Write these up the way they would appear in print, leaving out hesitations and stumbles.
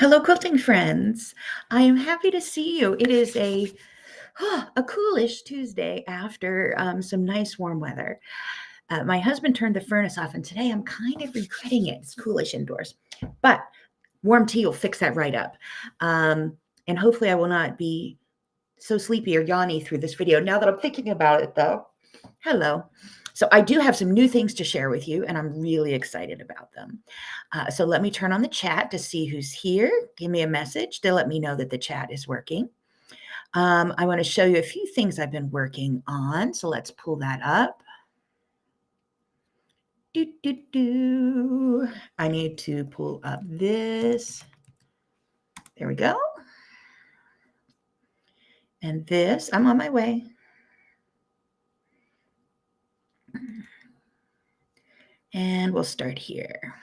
Hello, quilting friends. I am happy to see you. It is a coolish Tuesday after some nice warm weather. My husband turned the furnace off, and today I'm kind of regretting it. It's coolish indoors, but warm tea will fix that right up. And hopefully I will not be so sleepy or yawny through this video. Now that I'm thinking about it, though, hello. So I do have some new things to share with you, and I'm really excited about them. So let me turn on the chat to see who's here. Give me a message to let me know that the chat is working. I want to show you a few things I've been working on. So let's pull that up. I need to pull up this. There we go. And this, I'm on my way. And we'll start here.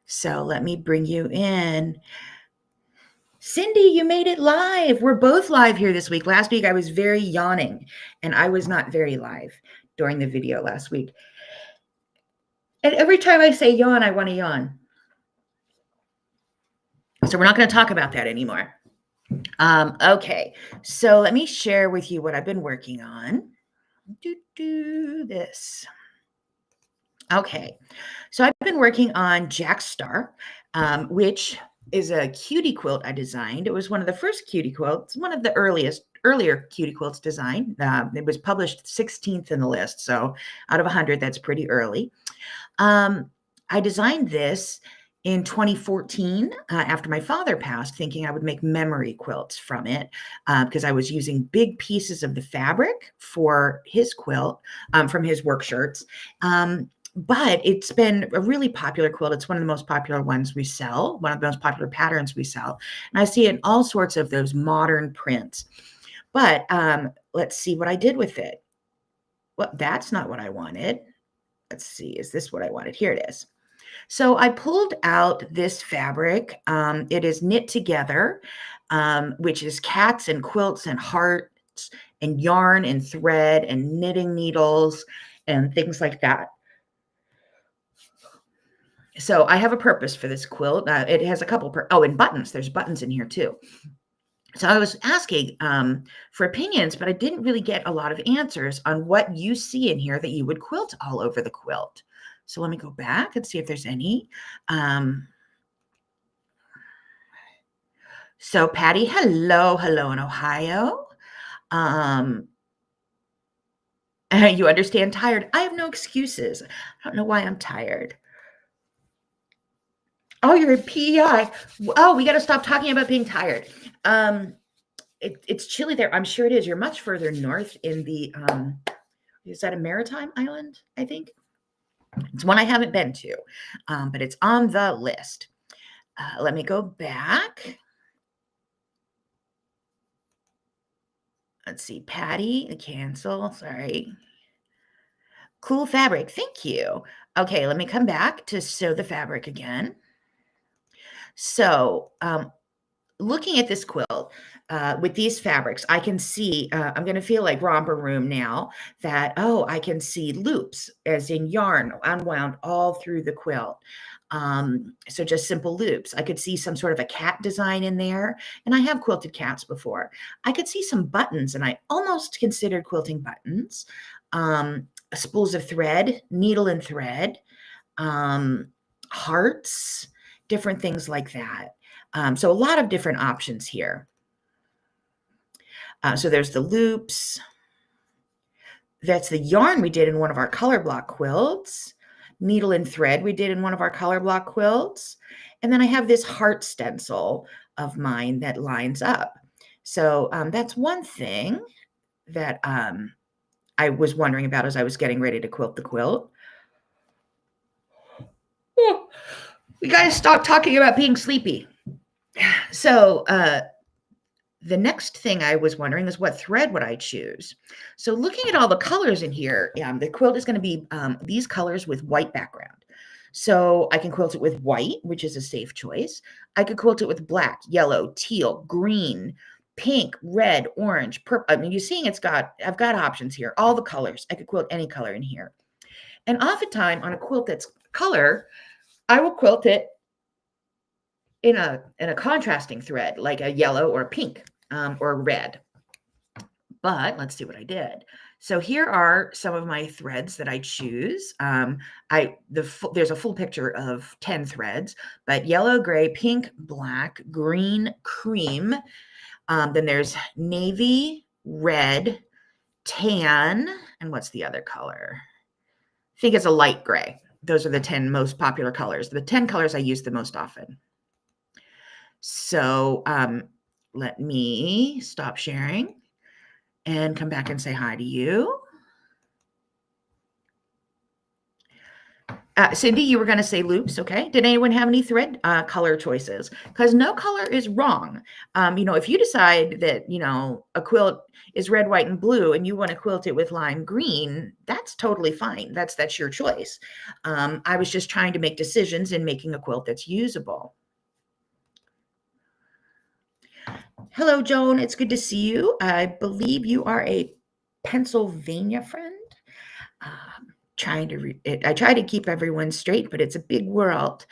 So let me bring you in. Cindy, you made it live. We're both live here this week. Last week I was very yawning, and I was not very live during the video last week. And every time I say yawn, I want to yawn. So we're not going to talk about that anymore. Okay, so let me share with you what I've been working on. Do this. Okay, so I've been working on Jack Star, which is a cutie quilt I designed. It was one of the first cutie quilts, one of the earlier cutie quilts designed. It was published 16th in the list, so out of 100, that's pretty early. I designed this in 2014 after my father passed, thinking I would make memory quilts from it because I was using big pieces of the fabric for his quilt from his work shirts. But it's been a really popular quilt. It's one of the most popular ones we sell, one of the most popular patterns we sell. And I see it in all sorts of those modern prints. But let's see what I did with it. Well, that's not what I wanted. Let's see, is this what I wanted? Here it is. So I pulled out this fabric. It is knit together, which is cats and quilts and hearts and yarn and thread and knitting needles and things like that. So I have a purpose for this quilt. It has a couple, and buttons. There's buttons in here too. So I was asking for opinions, but I didn't really get a lot of answers on what you see in here that you would quilt all over the quilt. So let me go back and see if there's any. So Patty, hello in Ohio. You understand tired. I have no excuses. I don't know why I'm tired. Oh, you're in PEI. Oh, we got to stop talking about being tired. It's chilly there. I'm sure it is. You're much further north in the, is that a maritime island, I think? It's one I haven't been to, but it's on the list. Let me go back. Let's see, Patty, cancel, sorry. Cool fabric, thank you. Okay, let me come back to sew the fabric again. So looking at this quilt with these fabrics, I can see, I'm going to feel like romper room now that, oh, I can see loops as in yarn unwound all through the quilt. So just simple loops. I could see some sort of a cat design in there, and I have quilted cats before. I could see some buttons, and I almost considered quilting buttons, spools of thread, needle and thread, hearts, different things like that. So a lot of different options here. So there's the loops. That's the yarn we did in one of our color block quilts. Needle and thread we did in one of our color block quilts. And then I have this heart stencil of mine that lines up. So that's one thing that I was wondering about as I was getting ready to quilt the quilt. We got to stop talking about being sleepy. So the next thing I was wondering is what thread would I choose? So looking at all the colors in here, the quilt is going to be these colors with white background. So I can quilt it with white, which is a safe choice. I could quilt it with black, yellow, teal, green, pink, red, orange, purple. I mean, you're seeing I've got options here, all the colors. I could quilt any color in here. And oftentimes on a quilt that's color, I will quilt it in a contrasting thread, like a yellow or pink or red. But let's see what I did. So here are some of my threads that I choose. There's a full picture of 10 threads, but yellow, gray, pink, black, green, cream. Then there's navy, red, tan, and what's the other color? I think it's a light gray. Those are the 10 most popular colors. The 10 colors I use the most often. So let me stop sharing and come back and say hi to you. Cindy, you were going to say loops, okay? Did anyone have any thread color choices? Because no color is wrong. If you decide that, a quilt is red, white, and blue, and you want to quilt it with lime green, that's totally fine. That's your choice. I was just trying to make decisions in making a quilt that's usable. Hello, Joan. It's good to see you. I believe you are a Pennsylvania friend. I try to keep everyone straight, but it's a big world.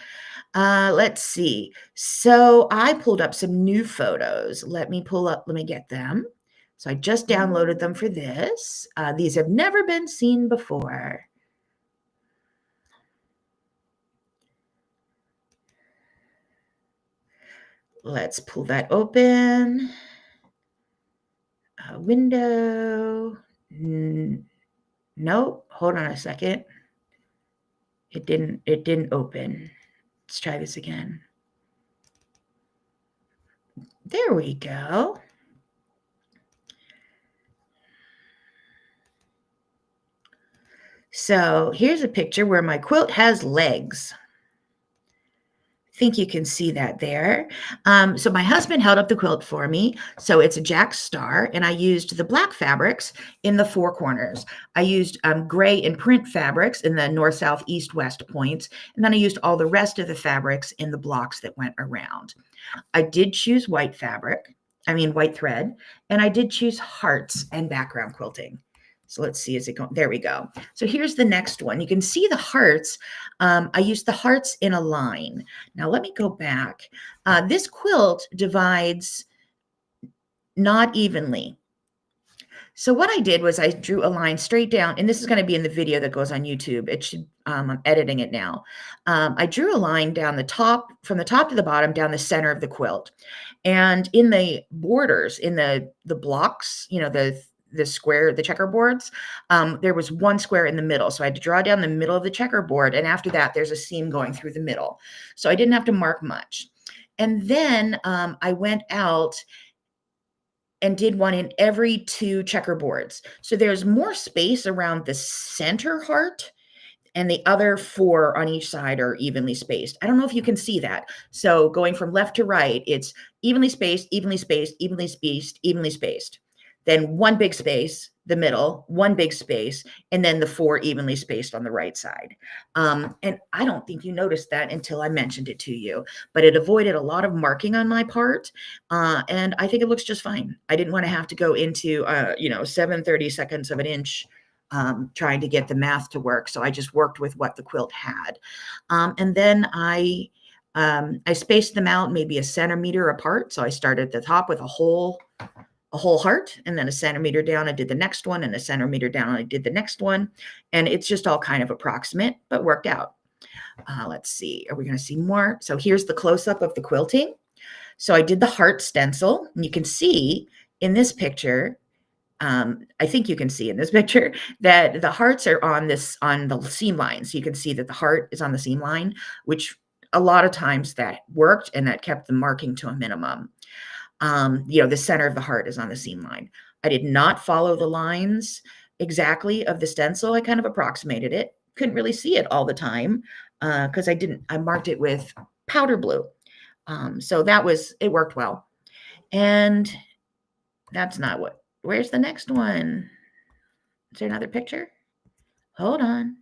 Let's see. So I pulled up some new photos. Let me get them. So I just downloaded them for this. These have never been seen before. Let's pull that open. Window. Nope. Hold on a second. It didn't open. Let's try this again. There we go. So here's a picture where my quilt has legs. I think you can see that there. So my husband held up the quilt for me. So it's a Jack Star, and I used the black fabrics in the four corners. I used gray and print fabrics in the north, south, east, west points, and then I used all the rest of the fabrics in the blocks that went around. I did choose white thread, and I did choose hearts and background quilting. So let's see, is it going? There we go. So here's the next one. You can see the hearts. I used the hearts in a line. Now let me go back. This quilt divides not evenly. So what I did was I drew a line straight down, and this is going to be in the video that goes on YouTube. It should, I'm editing it now. I drew a line down the top, from the top to the bottom, down the center of the quilt. And in the borders, in the blocks, the square, the checkerboards, there was one square in the middle. So I had to draw down the middle of the checkerboard. And after that, there's a seam going through the middle. So I didn't have to mark much. And then I went out and did one in every two checkerboards. So there's more space around the center heart, and the other four on each side are evenly spaced. I don't know if you can see that. So going from left to right, it's evenly spaced, evenly spaced, evenly spaced, evenly spaced. Then one big space, the middle, one big space, and then the four evenly spaced on the right side. And I don't think you noticed that until I mentioned it to you, but it avoided a lot of marking on my part. And I think it looks just fine. I didn't want to have to go into, 7/32 of an inch trying to get the math to work. So I just worked with what the quilt had. And then I spaced them out maybe a centimeter apart. So I started at the top with a whole heart, and then a centimeter down, I did the next one, and a centimeter down, I did the next one. And it's just all kind of approximate, but worked out. Let's see, are we going to see more? So here's the close-up of the quilting. So I did the heart stencil, and you can see in this picture, I think you can see in this picture that the hearts are on the seam line. So you can see that the heart is on the seam line, which a lot of times that worked, and that kept the marking to a minimum. The center of the heart is on the seam line. I did not follow the lines exactly of the stencil. I kind of approximated it. Couldn't really see it all the time because I marked it with powder blue. So it worked well. And that's not where's the next one? Is there another picture? Hold on.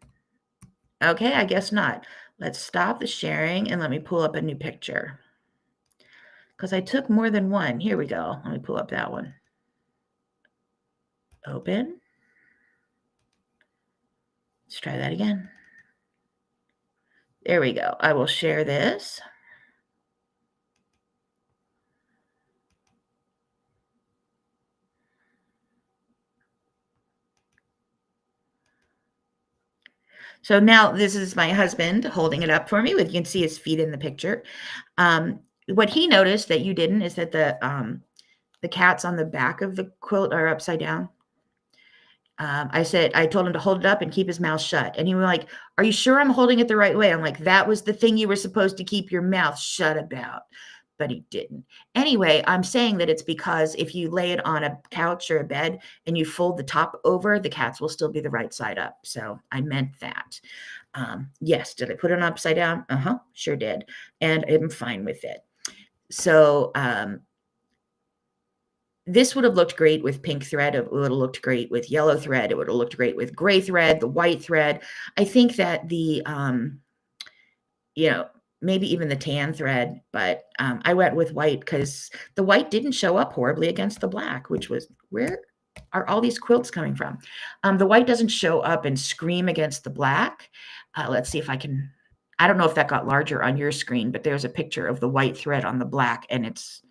Okay, I guess not. Let's stop the sharing and let me pull up a new picture. Because I took more than one. Here we go. Let me pull up that one. Open. Let's try that again. There we go. I will share this. So now this is my husband holding it up for me. You can see his feet in the picture. What he noticed that you didn't is that the cats on the back of the quilt are upside down. I told him to hold it up and keep his mouth shut. And he was like, "Are you sure I'm holding it the right way?" I'm like, "That was the thing you were supposed to keep your mouth shut about." But he didn't. Anyway, I'm saying that it's because if you lay it on a couch or a bed and you fold the top over, the cats will still be the right side up. So I meant that. Yes. Did I put it upside down? Sure did. And I'm fine with it. So this would have looked great with pink thread. It would have looked great with yellow thread. It would have looked great with gray thread, the white thread. I think that maybe even the tan thread, but I went with white because the white didn't show up horribly against the black, which was, where are all these quilts coming from? The white doesn't show up and scream against the black. Let's see if I don't know if that got larger on your screen, but there's a picture of the white thread on the black, and it's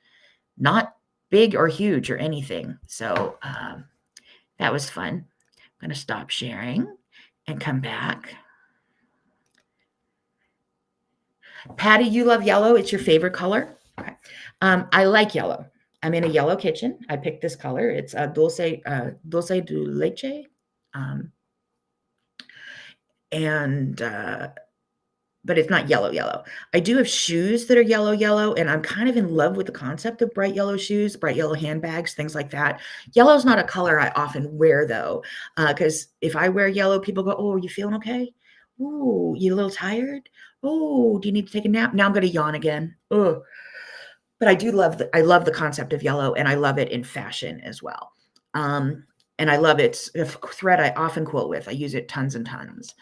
not big or huge or anything. So that was fun. I'm going to stop sharing and come back. Patty, you love yellow. It's your favorite color. Okay. I like yellow. I'm in a yellow kitchen. I picked this color. It's a dulce de leche. But it's not yellow. I do have shoes that are yellow, and I'm kind of in love with the concept of bright yellow shoes, bright yellow handbags, things like that. Yellow is not a color I often wear, though, because if I wear yellow, people go, "Oh, you feeling okay? Ooh, you a little tired? Oh, do you need to take a nap?" Now I'm going to yawn again. Ugh. But I love the concept of yellow, and I love it in fashion as well. And I love it. A thread I often quilt with. I use it tons and tons.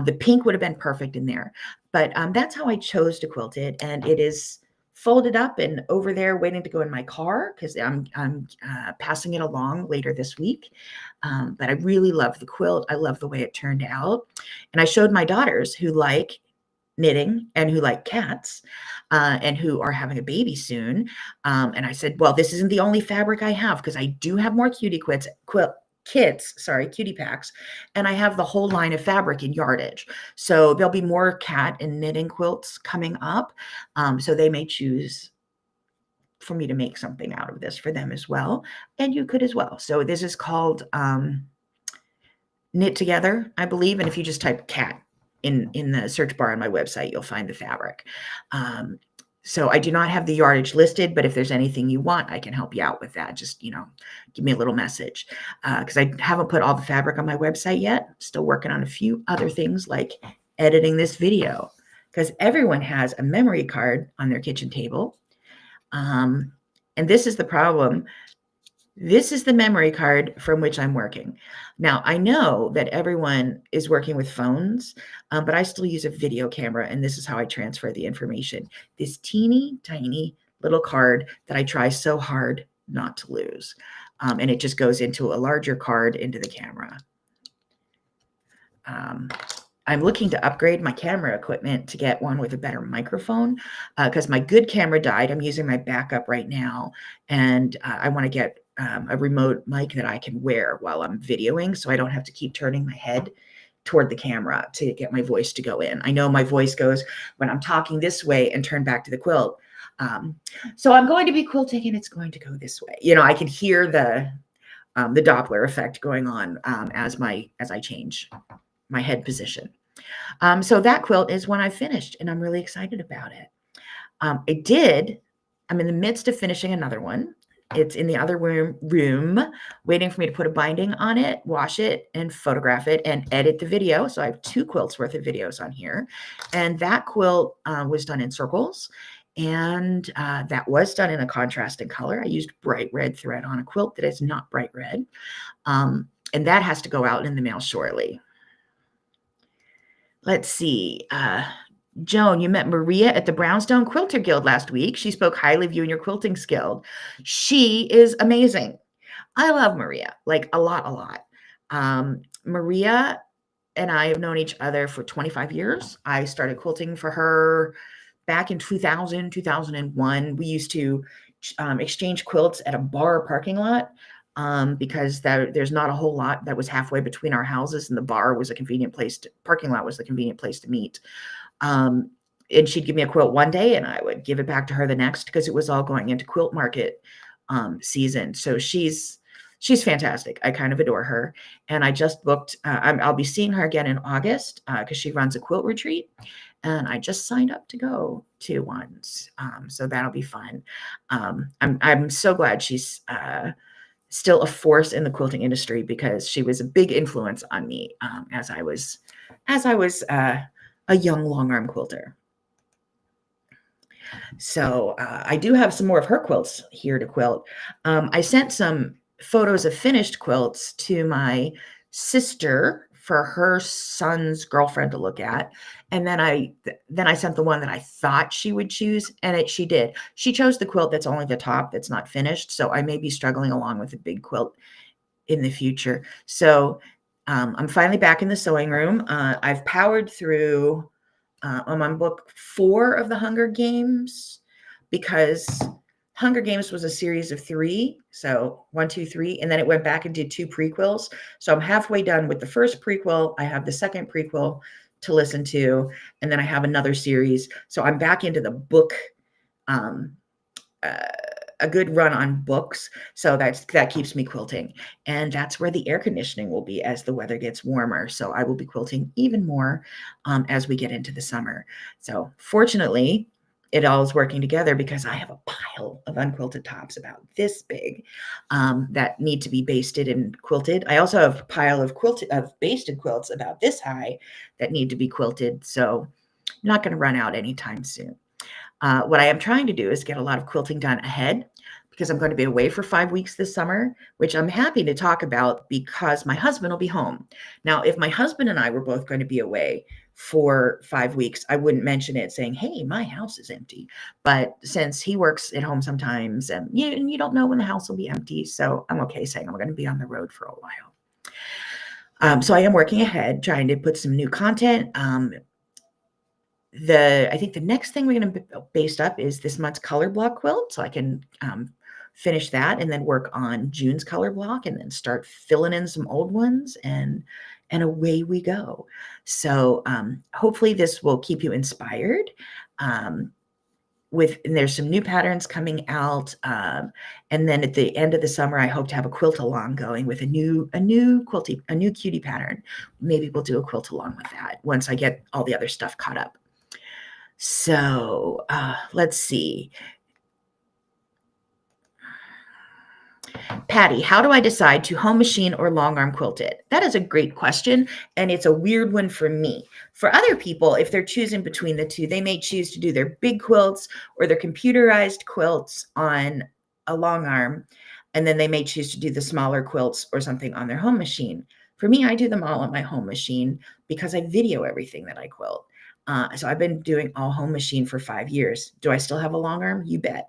The pink would have been perfect in there, but that's how I chose to quilt it. And it is folded up and over there waiting to go in my car because I'm passing it along later this week. But I really love the quilt. I love the way it turned out. And I showed my daughters who like knitting and who like cats and who are having a baby soon. And I said, well, this isn't the only fabric I have because I do have more cutie packs, and I have the whole line of fabric in yardage. So there'll be more cat and knitting quilts coming up. So they may choose for me to make something out of this for them as well. And you could as well. So this is called Knit Together, I believe. And if you just type cat in the search bar on my website, you'll find the fabric. So I do not have the yardage listed, but if there's anything you want, I can help you out with that. Just, give me a little message because I haven't put all the fabric on my website yet. Still working on a few other things like editing this video because everyone has a memory card on their kitchen table. And this is the problem. This is the memory card from which I'm working. Now, I know that everyone is working with phones, but I still use a video camera, and this is how I transfer the information. This teeny tiny little card that I try so hard not to lose. And it just goes into a larger card into the camera. I'm looking to upgrade my camera equipment to get one with a better microphone because my good camera died. I'm using my backup right now, and I want to get a remote mic that I can wear while I'm videoing so I don't have to keep turning my head toward the camera to get my voice to go in. I know my voice goes when I'm talking this way and turn back to the quilt. So I'm going to be quilting and it's going to go this way. I can hear the Doppler effect going on as I change my head position. So that quilt is one I finished and I'm really excited about it. I'm in the midst of finishing another one. It's in the other room waiting for me to put a binding on it, wash it, and photograph it, and edit the video. So I have 2 quilts worth of videos on here. And that quilt was done in circles. And that was done in a contrasting color. I used bright red thread on a quilt that is not bright red. And that has to go out in the mail shortly. Let's see. Joan, you met Maria at the Brownstone Quilter Guild last week. She spoke highly of you and your quilting skill. She is amazing. I love Maria, like a lot. Maria and I have known each other for 25 years. I started quilting for her back in 2000, 2001. We used to exchange quilts at a bar parking lot. because there's not a whole lot that was halfway between our houses, and the bar was a convenient place parking lot was the convenient place to meet. Um, and she'd give me a quilt one day and I would give it back to her the next because it was all going into quilt market season. So she's fantastic. I kind of adore her. And I just booked, I'll be seeing her again in August because she runs a quilt retreat. And I just signed up to go to ones. So that'll be fun. I'm so glad she's still a force in the quilting industry because she was a big influence on me as I was a young long arm quilter. So I do have some more of her quilts here to quilt. I sent some photos of finished quilts to my sister for her son's girlfriend to look at, and then I sent the one that I thought she would choose, and she did. She chose the quilt that's only the top that's not finished, so I may be struggling along with a big quilt in the future. So I'm finally back in the sewing room. I've powered through. I'm on book 4 of the Hunger Games because Hunger Games was a series of 3. So 1, 2, 3, and then it went back and did 2 prequels. So I'm halfway done with the first prequel. I have the second prequel to listen to, and then I have another series. So I'm back into the book, um, a good run on books. So that keeps me quilting. And that's where the air conditioning will be as the weather gets warmer. So I will be quilting even more as we get into the summer. So fortunately, it all is working together because I have a pile of unquilted tops about this big that need to be basted and quilted. I also have a pile of basted quilts about this high that need to be quilted. So I'm not going to run out anytime soon. What I am trying to do is get a lot of quilting done ahead because I'm going to be away for 5 weeks this summer, which I'm happy to talk about because my husband will be home. Now, if my husband and I were both going to be away for 5 weeks, I wouldn't mention it saying, hey, my house is empty. But since he works at home sometimes and you don't know when the house will be empty, so I'm okay saying I'm going to be on the road for a while. So I am working ahead, trying to put some new content. I think the next thing we're going to baste up is this month's color block quilt. So I can finish that and then work on June's color block and then start filling in some old ones and away we go. So hopefully this will keep you inspired. And there's some new patterns coming out. And then at the end of the summer, I hope to have a quilt along going with a new cutie pattern. Maybe we'll do a quilt along with that once I get all the other stuff caught up. So let's see. Patty, how do I decide to home machine or long arm quilt it? That is a great question, and it's a weird one for me. For other people, if they're choosing between the two, they may choose to do their big quilts or their computerized quilts on a long arm, and then they may choose to do the smaller quilts or something on their home machine. For me, I do them all on my home machine because I video everything that I quilt. So I've been doing all home machine for 5 years. Do I still have a long arm? You bet.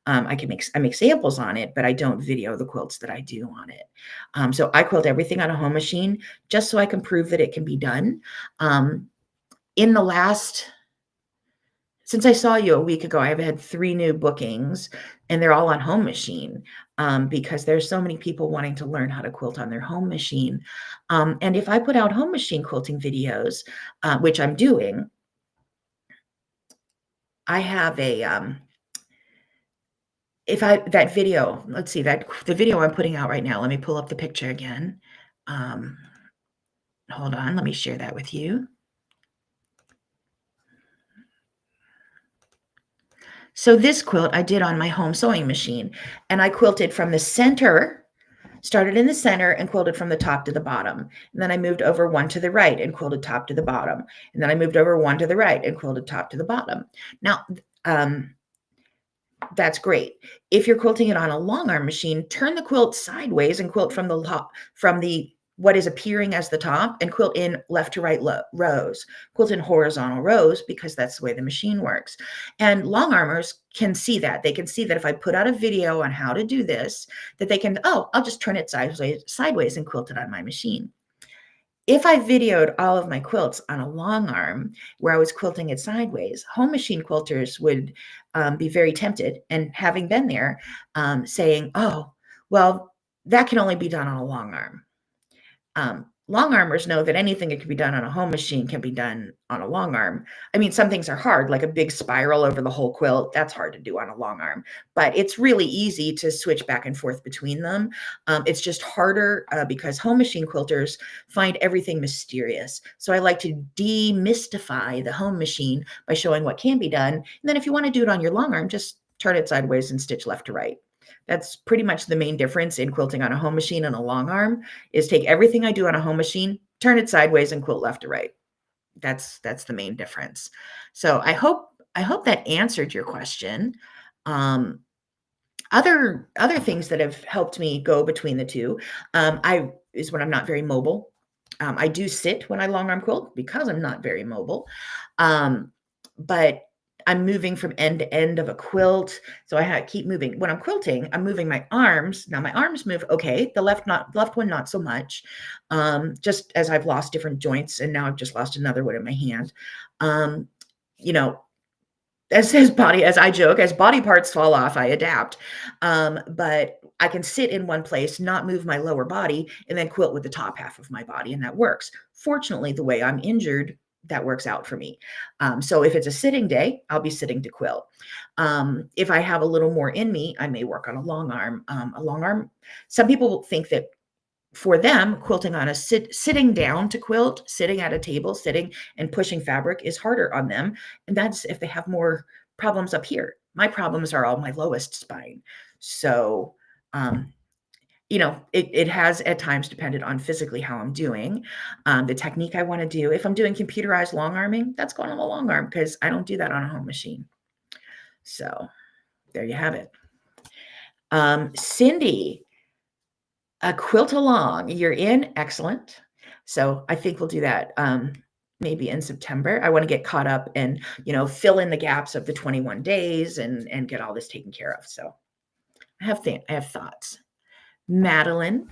I make samples on it, but I don't video the quilts that I do on it. So I quilt everything on a home machine just so I can prove that it can be done. In the last, since I saw you a week ago, I've had 3 new bookings and they're all on home machine because there's so many people wanting to learn how to quilt on their home machine. And if I put out home machine quilting videos, which I'm doing, I have that video, let's see, the video I'm putting out right now, let me pull up the picture again. Hold on, let me share that with you. So this quilt I did on my home sewing machine, and I quilted from the center, started in the center and quilted from the top to the bottom. And then I moved over 1 to the right and quilted top to the bottom. And then I moved over 1 to the right and quilted top to the bottom. Now, that's great. If you're quilting it on a long arm machine, turn the quilt sideways and quilt from the what is appearing as the top and quilt in left to right rows. Quilt in horizontal rows because that's the way the machine works. And long armers can see that. They can see that if I put out a video on how to do this, that they can, oh, I'll just turn it sideways and quilt it on my machine. If I videoed all of my quilts on a long arm where I was quilting it sideways, home machine quilters would be very tempted. And having been there, saying, oh, well, that can only be done on a long arm. Long armers know that anything that can be done on a home machine can be done on a long arm. I mean, some things are hard, like a big spiral over the whole quilt. That's hard to do on a long arm, but it's really easy to switch back and forth between them. It's just harder because home machine quilters find everything mysterious. So I like to demystify the home machine by showing what can be done. And then if you want to do it on your long arm, just turn it sideways and stitch left to right. That's pretty much the main difference in quilting on a home machine and a long arm is take everything I do on a home machine, turn it sideways and quilt left to right. That's the main difference. So I hope that answered your question. Um, other things that have helped me go between the two, I is when I'm not very mobile. I do sit when I long arm quilt because I'm not very mobile. Um, but I'm moving from end to end of a quilt, so keep moving. When I'm quilting, I'm moving my arms. Now my arms move okay. The left one not so much. Just as I've lost different joints, and now I've just lost another one in my hand. Um, you know, as I joke, as body parts fall off, I adapt. But I can sit in one place, not move my lower body, and then quilt with the top half of my body, and that works. Fortunately, the way I'm injured, that works out for me. So if it's a sitting day, I'll be sitting to quilt. If I have a little more in me, I may work on a long arm. Some people think that for them, quilting on a sitting down to quilt, sitting at a table, sitting and pushing fabric is harder on them. And that's if they have more problems up here. My problems are all my lowest spine. So, um, it has at times depended on physically how I'm doing, the technique I want to do. If I'm doing computerized long arming, that's going on the long arm because I don't do that on a home machine. So there you have it. Cindy, a quilt along. You're in. Excellent. So I think we'll do that maybe in September. I want to get caught up and, fill in the gaps of the 21 days and get all this taken care of. So I have thoughts. Madeline,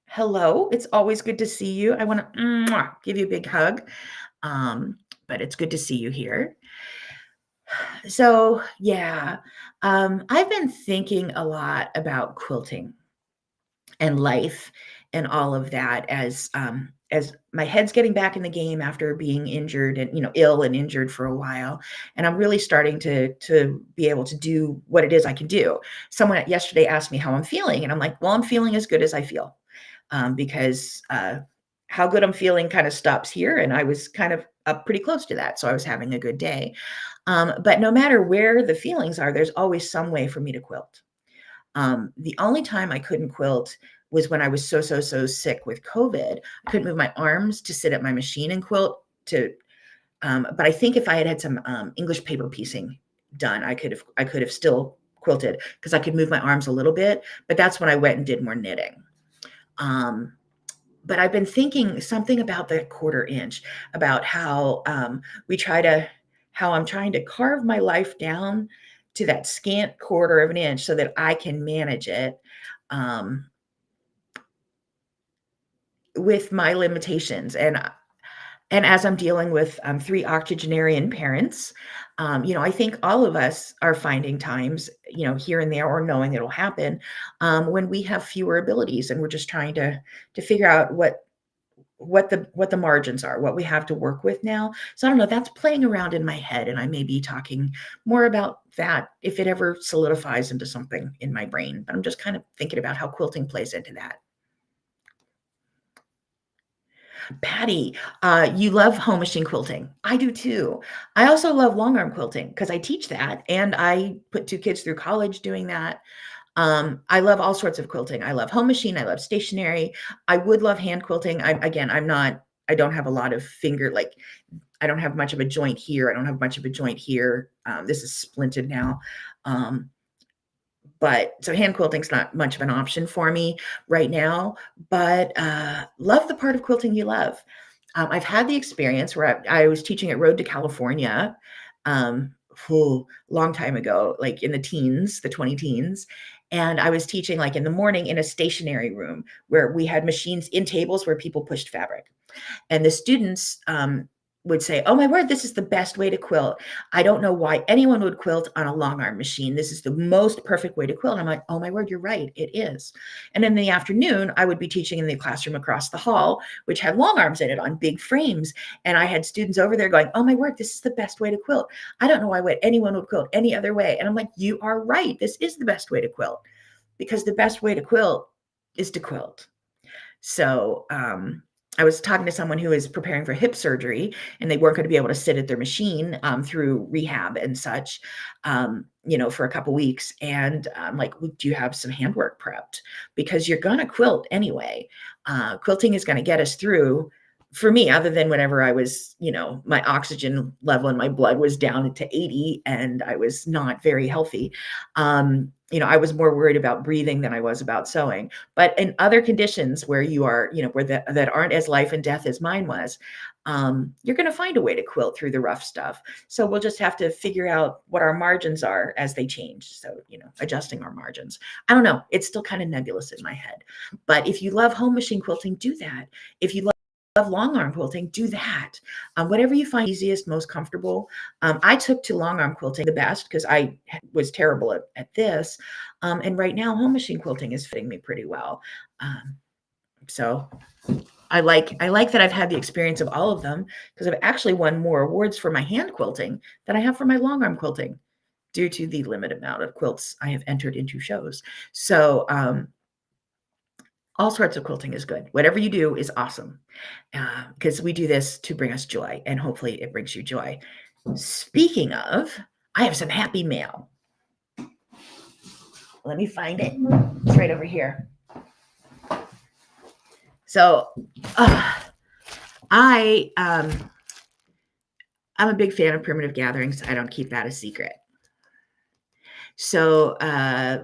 hello. It's always good to see you. I want to give you a big hug. But it's good to see you here. So yeah, I've been thinking a lot about quilting and life and all of that as my head's getting back in the game after being injured and ill and injured for a while, and I'm really starting to be able to do what it is I can do. Someone yesterday asked me how I'm feeling, and I'm like, well, I'm feeling as good as I feel, because how good I'm feeling kind of stops here, and I was kind of up pretty close to that, so I was having a good day. But no matter where the feelings are, there's always some way for me to quilt. The only time I couldn't quilt was when I was so sick with COVID. I couldn't move my arms to sit at my machine and quilt but I think if I had had some English paper piecing done, I could have still quilted because I could move my arms a little bit, but that's when I went and did more knitting. But I've been thinking something about the 1/4 inch, about how I'm trying to carve my life down to that scant 1/4 of an inch so that I can manage it, um, with my limitations. And as I'm dealing with 3 octogenarian parents, I think all of us are finding times, here and there, or knowing it'll happen, when we have fewer abilities, and we're just trying to figure out what the margins are, what we have to work with now. So I don't know, that's playing around in my head, and I may be talking more about that if it ever solidifies into something in my brain. But I'm just kind of thinking about how quilting plays into that. Patty, you love home machine quilting. I do too. I also love long arm quilting because I teach that, and I put 2 kids through college doing that. I love all sorts of quilting. I love home machine. I love stationary. I would love hand quilting. I don't have a lot of I don't have much of a joint here. I don't have much of a joint here. This is splinted now. Um, but so hand quilting's not much of an option for me right now, but love the part of quilting you love. I've had the experience where I was teaching at Road to California, um, long time ago, like in the teens, the 20 teens. And I was teaching like in the morning in a stationary room where we had machines in tables where people pushed fabric. And the students, would say, "Oh my word, this is the best way to quilt. I don't know why anyone would quilt on a long arm machine. This is the most perfect way to quilt." And I'm like, "Oh my word, you're right. It is." And in the afternoon, I would be teaching in the classroom across the hall, which had long arms in it on big frames. And I had students over there going, "Oh my word, this is the best way to quilt. I don't know why anyone would quilt any other way." And I'm like, "You are right. This is the best way to quilt, because the best way to quilt is to quilt." So I was talking to someone who is preparing for hip surgery, and they weren't going to be able to sit at their machine through rehab and such, for a couple weeks. And I'm like, well, do you have some handwork prepped? Because you're going to quilt anyway. Quilting is going to get us through. For me, other than whenever I was, my oxygen level in my blood was down to 80 and I was not very healthy. I was more worried about breathing than I was about sewing. But in other conditions where you are, where that aren't as life and death as mine was, you're going to find a way to quilt through the rough stuff. So we'll just have to figure out what our margins are as they change. So, adjusting our margins. I don't know. It's still kind of nebulous in my head. But if you love home machine quilting, do that. If you love long arm quilting, do that. Whatever you find easiest, most comfortable. I took to long arm quilting the best because I was terrible at this. And right now, home machine quilting is fitting me pretty well. So I like that I've had the experience of all of them, because I've actually won more awards for my hand quilting than I have for my long arm quilting, due to the limited amount of quilts I have entered into shows. So all sorts of quilting is good. Whatever you do is awesome, because we do this to bring us joy, and hopefully it brings you joy. Speaking of, I have some happy mail. Let me find it. It's right over here. So I'm a big fan of Primitive Gatherings. I don't keep that a secret. So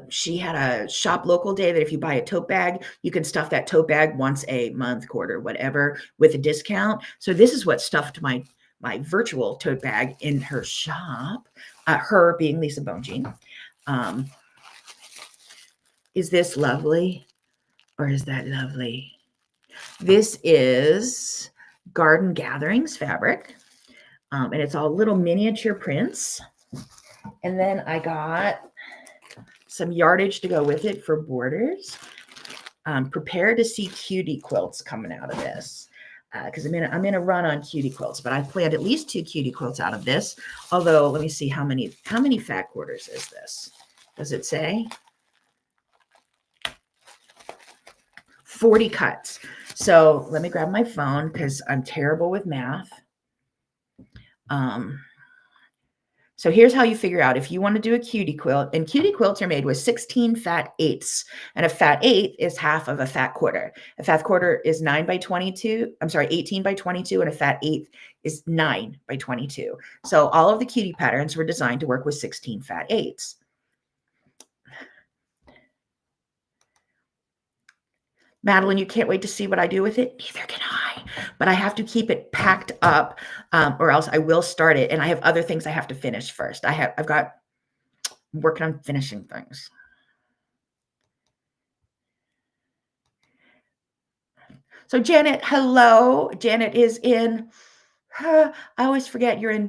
she had a shop local day that if you buy a tote bag, you can stuff that tote bag once a month, quarter, whatever, with a discount. So this is what stuffed my virtual tote bag in her shop, her being Lisa Bonjean. Is this lovely, or is that lovely? This is Garden Gatherings fabric, and it's all little miniature prints. And then I got some yardage to go with it for borders. Prepare to see cutie quilts coming out of this, because I'm in a run on cutie quilts, but I planned at least 2 cutie quilts out of this. Although, let me see how many fat quarters is this? Does it say? 40 cuts. So let me grab my phone because I'm terrible with math. So here's how you figure out if you want to do a cutie quilt. And cutie quilts are made with 16 fat eighths. And a fat eighth is half of a fat quarter. A fat quarter is 18 by 22. And a fat eighth is 9 by 22. So all of the cutie patterns were designed to work with 16 fat eighths. Madeline, you can't wait to see what I do with it? Neither can I. But I have to keep it packed up, or else I will start it. And I have other things I have to finish first. I'm working on finishing things. So Janet, hello. Janet is in, I always forget you're in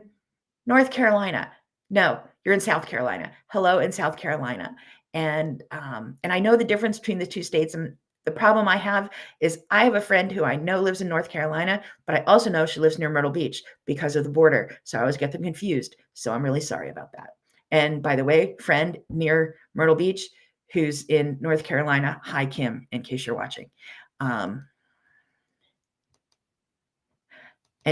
North Carolina. No, you're in South Carolina. Hello in South Carolina. And I know the difference between the two states. And the problem I have is I have a friend who I know lives in North Carolina, but I also know she lives near Myrtle Beach because of the border. So I always get them confused. So I'm really sorry about that. And by the way, friend near Myrtle Beach who's in North Carolina, hi, Kim, in case you're watching. And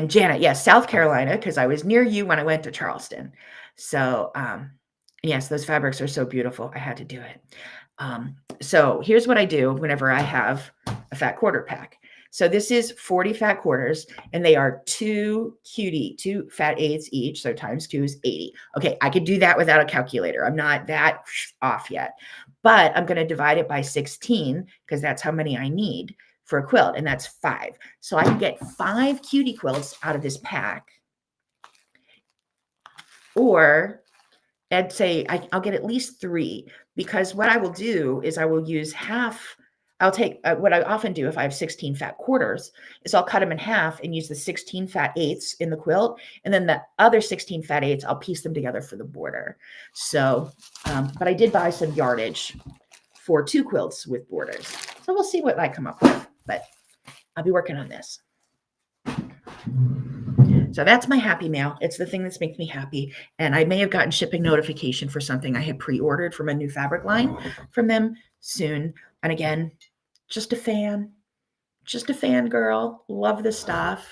Janet, yes, South Carolina, because I was near you when I went to Charleston. So yes, those fabrics are so beautiful. I had to do it. So here's what I do whenever I have a fat quarter pack. So this is 40 fat quarters, and they are 2 fat eighths each. So times 2 is 80. Okay, I could do that without a calculator. I'm not that off yet, but I'm going to divide it by 16 because that's how many I need for a quilt, and that's 5. So I can get 5 cutie quilts out of this pack. Or I'd say I'll get at least 3, because what I will do is I will use half I'll take what I often do if I have 16 fat quarters is I'll cut them in half and use the 16 fat eighths in the quilt. And then the other 16 fat eighths, I'll piece them together for the border. So, but I did buy some yardage for 2 quilts with borders. So we'll see what I come up with, but I'll be working on this. So that's my happy mail. It's the thing that makes me happy. And I may have gotten shipping notification for something I had pre-ordered from a new fabric line from them soon. And again, just a fan girl. Love the stuff.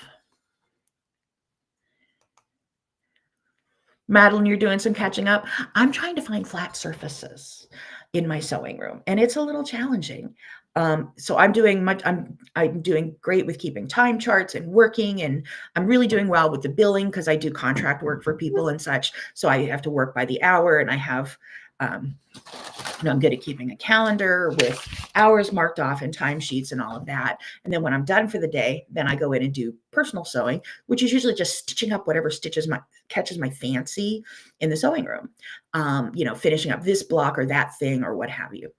Madeline, you're doing some catching up. I'm trying to find flat surfaces in my sewing room, and it's a little challenging. So I'm doing great with keeping time charts and working, and I'm really doing well with the billing because I do contract work for people and such. So I have to work by the hour, and I have, I'm good at keeping a calendar with hours marked off and timesheets and all of that. And then when I'm done for the day, then I go in and do personal sewing, which is usually just stitching up whatever catches my fancy in the sewing room. Finishing up this block or that thing or what have you.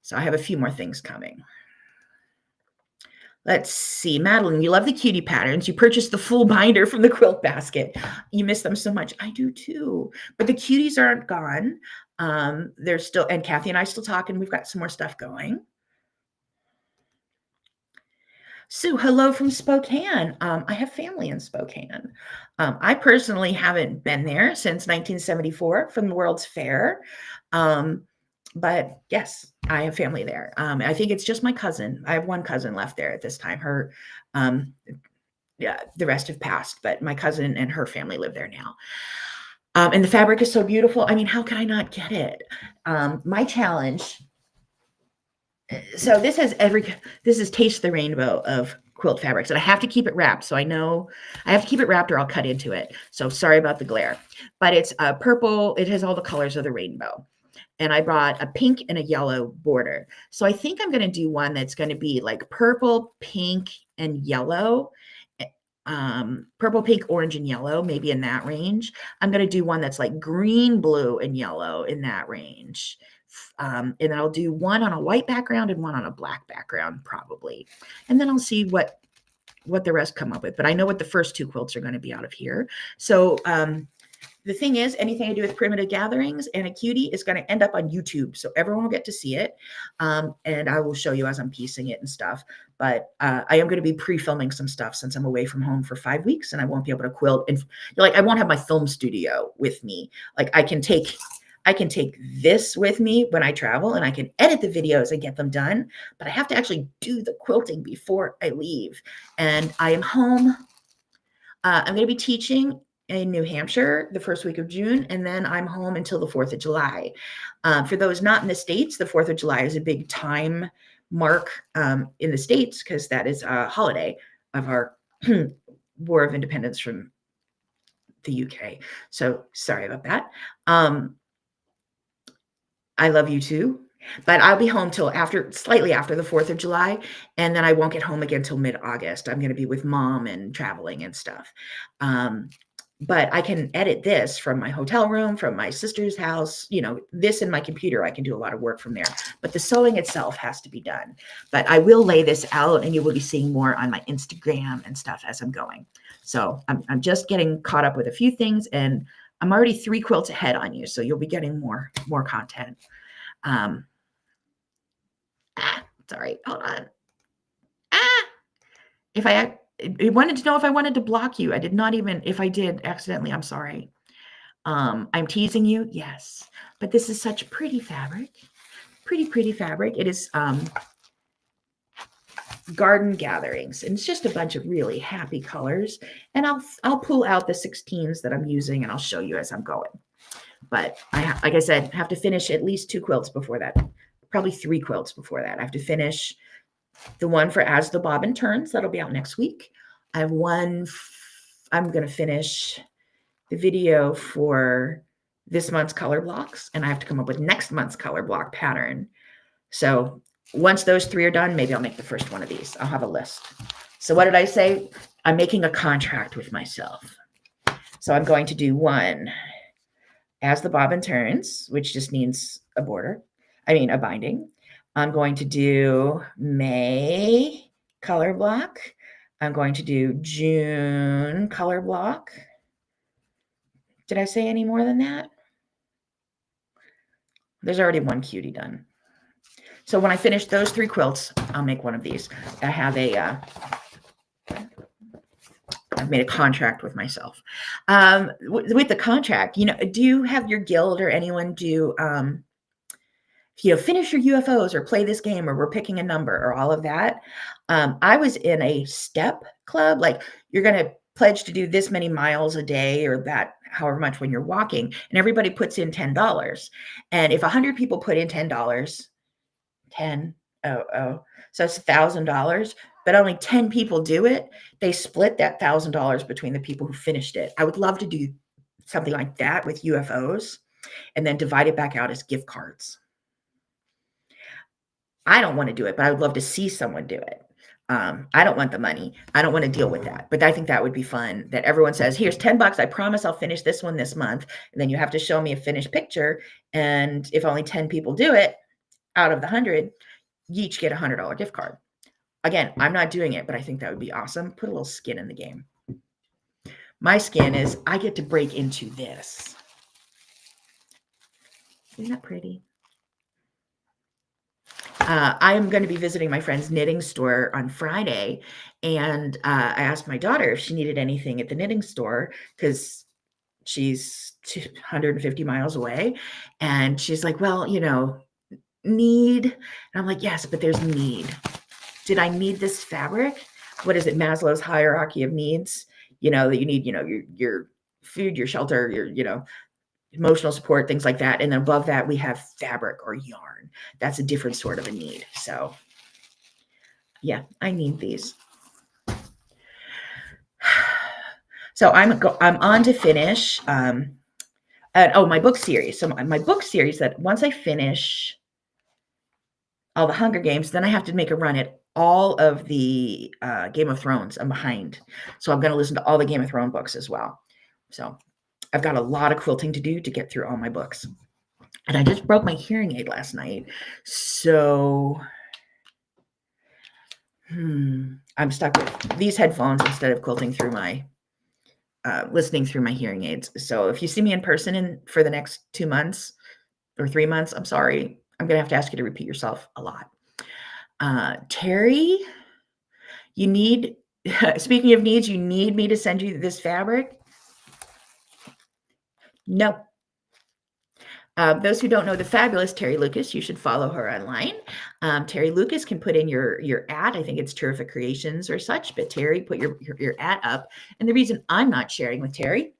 So I have a few more things coming. Let's see. Madeline, you love the cutie patterns. You purchased the full binder from the quilt basket. You miss them so much. I do too. But the cuties aren't gone. They're still, and Kathy and I still talk, and we've got some more stuff going. Sue, hello from Spokane. I have family in Spokane. I personally haven't been there since 1974 from the World's Fair. But yes, I have family there. I think it's just my cousin. I have one cousin left there at this time. The rest have passed, but my cousin and her family live there now. And the fabric is so beautiful. I mean, how can I not get it? My challenge. So this is Taste the Rainbow of quilt fabrics, and I have to keep it wrapped. So I know I have to keep it wrapped or I'll cut into it. So sorry about the glare, but it's purple. It has all the colors of the rainbow. And I brought a pink and a yellow border. So I think I'm going to do one that's going to be like purple, pink, and yellow. Purple, pink, orange, and yellow, maybe in that range. I'm going to do one that's like green, blue, and yellow in that range. And then I'll do one on a white background and one on a black background, probably. And then I'll see what the rest come up with. But I know what the first 2 quilts are going to be out of here. So the thing is, anything I do with Primitive Gatherings and a cutie is going to end up on YouTube. So everyone will get to see it. And I will show you as I'm piecing it and stuff. But I am going to be pre-filming some stuff since I'm away from home for 5 weeks and I won't be able to quilt. And I won't have my film studio with me. Like I can take this with me when I travel and I can edit the videos and get them done, but I have to actually do the quilting before I leave. And I am home. I'm going to be teaching in New Hampshire the first week of June, and then I'm home until the 4th of July. For those not in the States, the 4th of July is a big time mark in the States because that is a holiday of our War of Independence from the UK. So sorry about that. I love you too, but I'll be home till slightly after the 4th of July. And then I won't get home again till mid-August. I'm going to be with mom and traveling and stuff. But I can edit this from my hotel room, from my sister's house, this in my computer. I can do a lot of work from there, but the sewing itself has to be done. But I will lay this out and you will be seeing more on my Instagram and stuff as I'm going. So I'm just getting caught up with a few things and I'm already 3 quilts ahead on you. So you'll be getting more content. Sorry, hold on. You wanted to know if I wanted to block you. I did not even, if I did accidentally, I'm sorry. I'm teasing you. Yes, but this is such pretty fabric. Pretty fabric. It is Garden Gatherings, and it's just a bunch of really happy colors. And I'll pull out the 16s that I'm using, and I'll show you as I'm going. But like I said, have to finish at least 2 quilts before that. Probably 3 quilts before that. I have to finish the one for As the Bobbin Turns. That'll be out next week. I have one. I'm going to finish the video for this month's color blocks, and I have to come up with next month's color block pattern. So once those 3 are done, maybe I'll make the first one of these. I'll have a list. So what did I say? I'm making a contract with myself. So I'm going to do one As the Bobbin Turns, which just needs a binding. I'm going to do May color block. I'm going to do June color block. Did I say any more than that? There's already one cutie done. So when I finish those 3 quilts, I'll make one of these. I have I've made a contract with myself. With the contract, do you have your guild or anyone do, finish your UFOs or play this game or we're picking a number or all of that? I was in a step club, like you're going to pledge to do this many miles a day or that however much when you're walking, and everybody puts in $10. And if 100 people put in $10, 10, so it's $1,000, but only 10 people do it. They split that $1,000 between the people who finished it. I would love to do something like that with UFOs and then divide it back out as gift cards. I don't want to do it, but I would love to see someone do it. I don't want the money. I don't want to deal with that, but I think that would be fun, that everyone says, here's $10. I promise I'll finish this one this month. And then you have to show me a finished picture. And if only 10 people do it out of the 100, you each get a $100 gift card. Again, I'm not doing it, but I think that would be awesome. Put a little skin in the game. My skin is I get to break into this. Isn't that pretty? I am going to be visiting my friend's knitting store on Friday, and I asked my daughter if she needed anything at the knitting store because she's 250 miles away, and she's like, well, need. And I'm like, yes, but there's need. Did I need this fabric? What is it? Maslow's hierarchy of needs, that you need, your food, your shelter, your, emotional support, things like that. And then above that, we have fabric or yarn. That's a different sort of a need. So yeah, I need these. So I'm on to finish, my book series. So my book series, that once I finish all the Hunger Games, then I have to make a run at all of the Game of Thrones. I'm behind. So I'm going to listen to all the Game of Thrones books as well. So I've got a lot of quilting to do to get through all my books. And I just broke my hearing aid last night. So I'm stuck with these headphones instead of quilting through my, listening through my hearing aids. So if you see me in person for the next 2 months or 3 months, I'm sorry. I'm going to have to ask you to repeat yourself a lot. Terry, you need, speaking of needs, you need me to send you this fabric? No. Those who don't know the fabulous Terry Lucas, you should follow her online. Terry Lucas can put in your ad. I think it's Terrific Creations or such, but Terry, put your ad up. And the reason I'm not sharing with Terry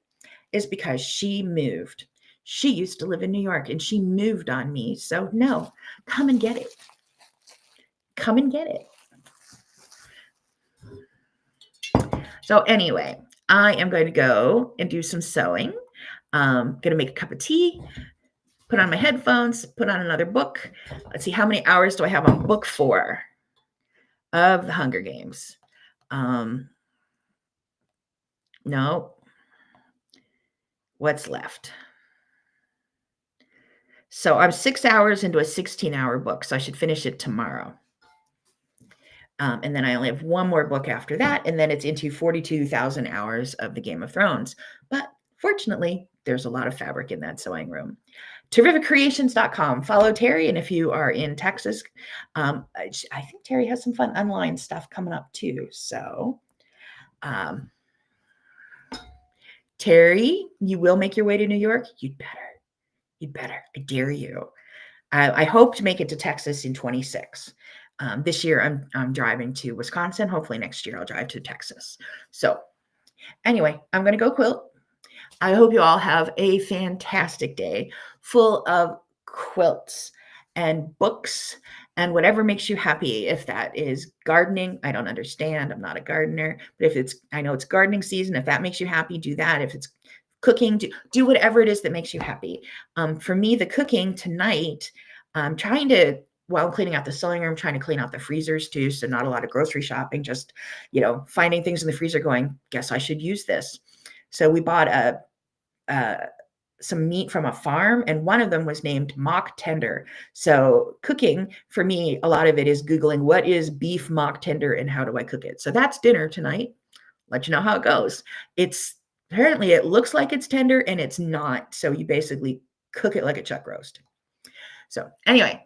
is because she moved. She used to live in New York and she moved on me. So no, come and get it. Come and get it. So anyway, I am going to go and do some sewing. Going to make a cup of tea, put on my headphones, put on another book. Let's see, how many hours do I have on book 4 of the Hunger Games? No. What's left? So I'm 6 hours into a 16-hour book, so I should finish it tomorrow. And then I only have one more book after that, and then it's into 42,000 hours of the Game of Thrones. But fortunately, there's a lot of fabric in that sewing room. TerrificCreations.com. Follow Terry, and if you are in Texas, I think Terry has some fun online stuff coming up too. So, Terry, you will make your way to New York. You'd better. You'd better. I dare you. I hope to make it to Texas in 26. This year, I'm driving to Wisconsin. Hopefully next year I'll drive to Texas. So anyway, I'm going to go quilt. I hope you all have a fantastic day full of quilts and books and whatever makes you happy. If that is gardening, I don't understand. I'm not a gardener, but I know it's gardening season. If that makes you happy, do that. If it's cooking, do whatever it is that makes you happy. For me, the cooking tonight, I'm trying to, while I'm cleaning out the sewing room, trying to clean out the freezers too. So not a lot of grocery shopping, just, finding things in the freezer going, guess I should use this. So we bought a some meat from a farm, and one of them was named mock tender. So cooking for me, a lot of it is Googling what is beef mock tender and how do I cook it. So that's dinner tonight. Let you know how it goes. It's apparently it looks like it's tender and it's not. So you basically cook it like a chuck roast. So anyway,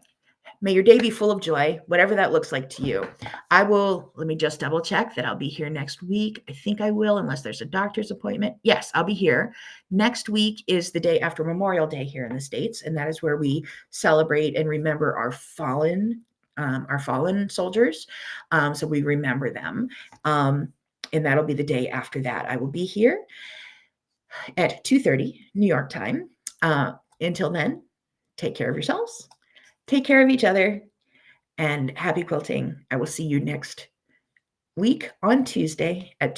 may your day be full of joy, whatever that looks like to you. Let me just double check that I'll be here next week. I think I will, unless there's a doctor's appointment. Yes, I'll be here. Next week is the day after Memorial Day here in the States, and that is where we celebrate and remember our fallen soldiers. So we remember them. And that'll be the day after that. I will be here at 2:30 New York time. Until then, take care of yourselves. Take care of each other, and happy quilting. I will see you next week on Tuesday at